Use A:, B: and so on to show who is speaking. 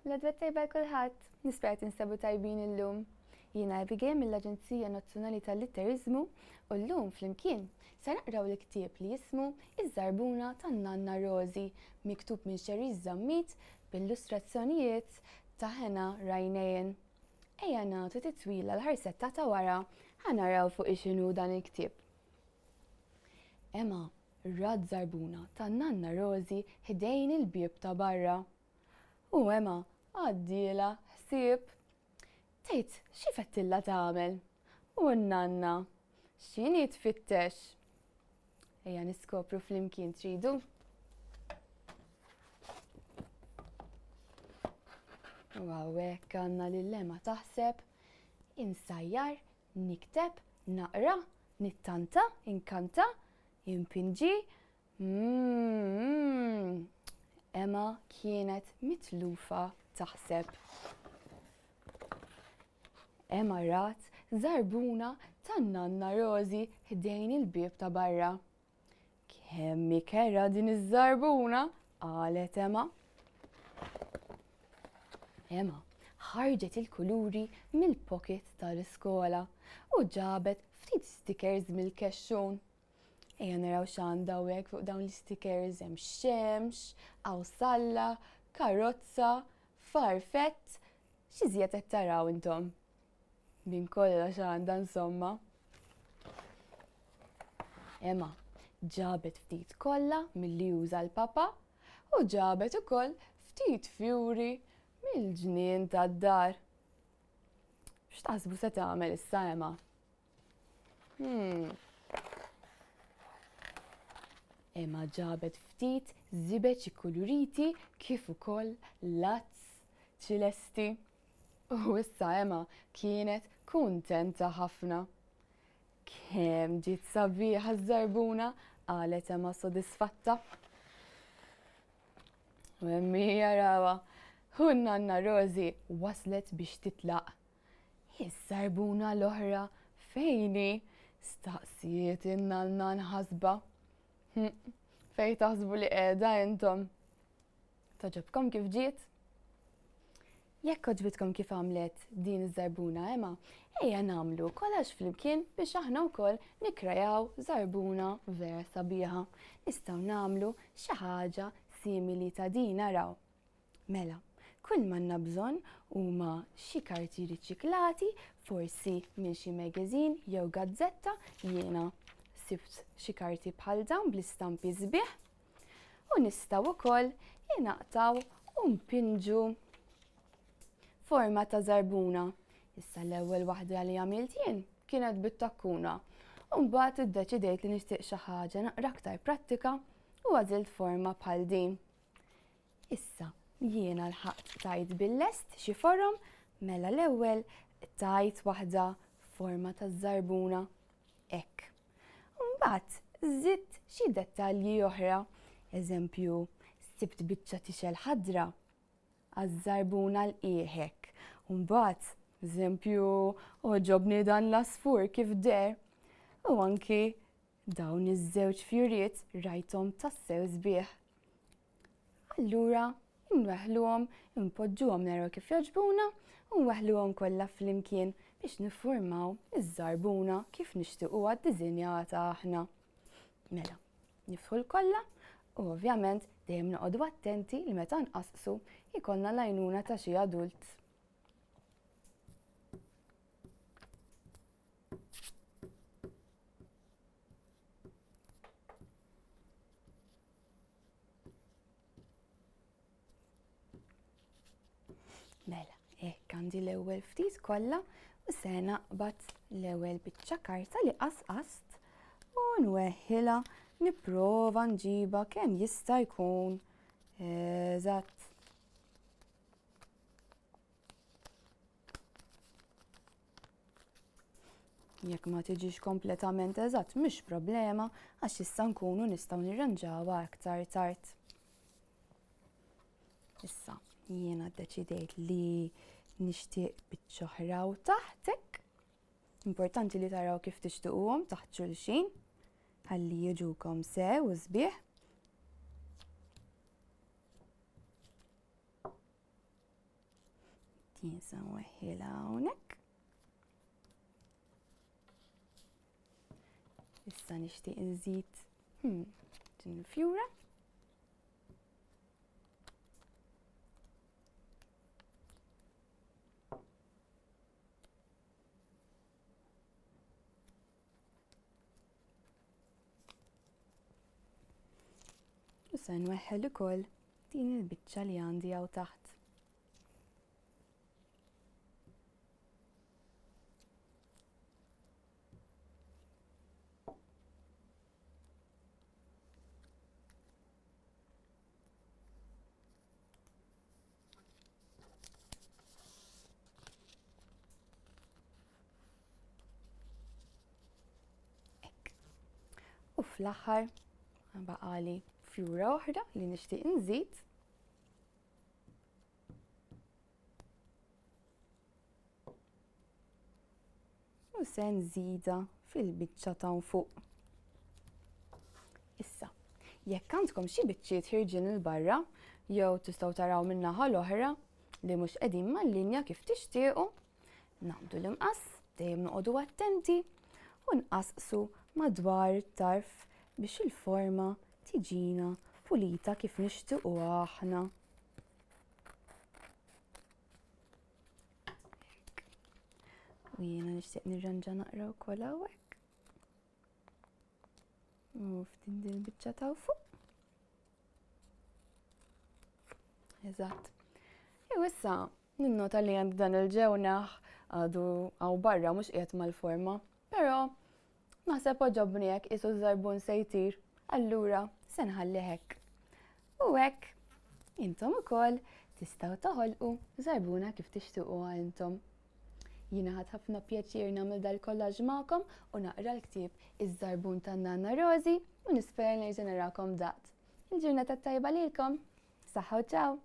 A: L-adwet tajba kulħadd, nispera tinsabu tajbin illum. Jiena Abigail mill-Aġenzija Nazzjonali tal-Litterizmu u llum flimkien se naqraw l-ktieb li jismu Iż-Żarbuna tan-Nanna Rosi miktub minn Xeri Żammit bil-illustrazzjonijiet ta' Hena Rajnejn. Ejja nagħtu titwila l-ħarsetta ta' wara ħanaraw fuq ix-xinu dan il-ktieb. Ema rad Żarbuna tan-Nanna Rosi ħdejn il-bieb ta' barra. U Ema għaddiela ħsieb. Tgħid xi fettilla tagħmel? U n-Nanna x'inhi tfittex? Ejja niskopru flimkien tridu. U hawnhekk għandna lil-Ema taħseb, insajjar, nikteb, naqra, nittanta, inkanta, impinġi. Ema kienet mitlufa taħseb. Ema rat Żarbuna tan-Nanna Rosi ħdejn il-bieb ta' barra. Kemm kera din iż-Żarbuna, qalet Ema. Ema ħarġet il-kuluri mill-pocket tal-iskola u ġabet ftit stickers mill-kexxun. Ejja naraw x'għandha hawnhekk fuq dawn l-stickers hemm xemx, awsalla, karozza, farfett. X'iżjed qed taraw intom? Min kollox għandha insomma. Ema ġabet ftit kollha milli juża l-papa u ġabet ukoll ftit fjuri mill-ġnien tad-dar. X'taħsbu se tagħmel issa Ema? Ema ġabet ftit żibeġ ikkuluriti kif ukoll lazz ċilesti. U issa Ema kienet kuntenta ħafna. Kemm ġiet sabiħa ż-Żarbuna, qalet Ema sodisfatta. U hemm hija rawha, u n-Nanna Rosi waslet biex titlaq. Iż-Żarbuna l-oħra fejni? Staqsiet in-Nanna nħasba. Fejn taħsbu li qiegħda intom? Toġobkom kif ġiet? Jekk oġbitkom kif għamlet din iż-Żarbuna Ema, ejja nagħmlu kollax flimkien biex aħna wkoll nikreaw Żarbuna vera sabiħa. Nistgħu nagħmlu xi ħaġa simili ta' din naraw. Mela, kull m'għandna bżonn huma xi karti riċiklati, forsi minn xi magazine jew gazzetta. Jiena sibt xi karti bħal dawn bl-istampi sbieħ u nistgħu wkoll ingħaqtaw u mpinġu forma ta' Żarbuna. Issa l-ewwel waħda li għamilt jien kienet bit-takkuna u mbagħad iddeċidejt li nixtieq xi ħaġa naqra aktar prattika u għażilt forma bħal din. Issa jiena lħaqt tajt bil-lest xi forom, mela l-ewwel tajt waħda forma ta' Żarbuna hekk. Mbagħad żidt xi dettalji oħra, eżempju, sibt biċċa tixel ħadra għaż-Żarbuna l-qiegħek. Mbagħad, eżempju, oġobni dan l-asfur kif der. U anki dawn iż-żewġ fjuriet rajthom tassew sbieħ. Allura nweħħluhom, impoġġuhom naraw kif jogħġbuna u nweħħluhom kollha flimkien biex niffurmaw iż-Żarbuna kif nixtiequha ddiżinjata aħna. Mela, niftħu l-kollha u ovvjament dejjem noqogħdu attenti li meta nqassqsu jkollna l-għajnuna ta' xi adult. Mela, hekk għandi l-ewwel ftit kollha u se naqbad l-ewwel biċċa karta li qasqast u nweħħilha nipprova nġibha kemm jista' jkun eżatt. Jekk ma tiġix kompletament eżatt mhix problema għax issa nkunu nistgħu nirranġawha aktar tard. Issa jiena ddeċidejt li nixtieq biċċa oħra u taħt hekk. Importanti li taraw kif tixtiequhom taħt xulxin ħalli jiġukom sew u sbieħ. Tinsa nweħħilha hawnhekk. Issa nixtieq inżid din il-fjura. Issa nweħħel ukoll din il-biċċa li għandi hawn taħt. U fl-aħħar baqali fjura oħra li nixtieq inżid. U se nżidha fil-biċċa ta' fuq. Issa, jekk għandkom xi biċċiet ħirġin il barra, jew tistgħu taraw min-naħa l-oħra li mhux qegħdin mal-linja kif tixtiequ, nagħmlu l-imqas dejjem noqogħdu attenti u nqasqsu madwar it-tarf biex il-forma tiġina pulita kif nixtiequ aħna. U jiena nixtieq nirranġa naqra wkoll hawnhekk. U f'din il-biċċa ta' fuq. Eżatt. Jew issa ninnota li għandi dan il-ġewnaħ għadu hawn barra mhux qiegħed mal-forma, però naħseb oġobni hekk qisu żarbun se jtir, allura se nħalli hekk. U hekk intom ukoll tistgħu toħolqu żarbuna kif tixtiequha intom. Jiena ħadd ħafna pjaċir nagħmel dal-kollaġġ magħkom u naqra l-ktieb iż-żarbun tan-Nanna Rosi u nispera nerġa' narakom daqt. Il-ġurnata tajba lilkom. Saħħa u ċaw!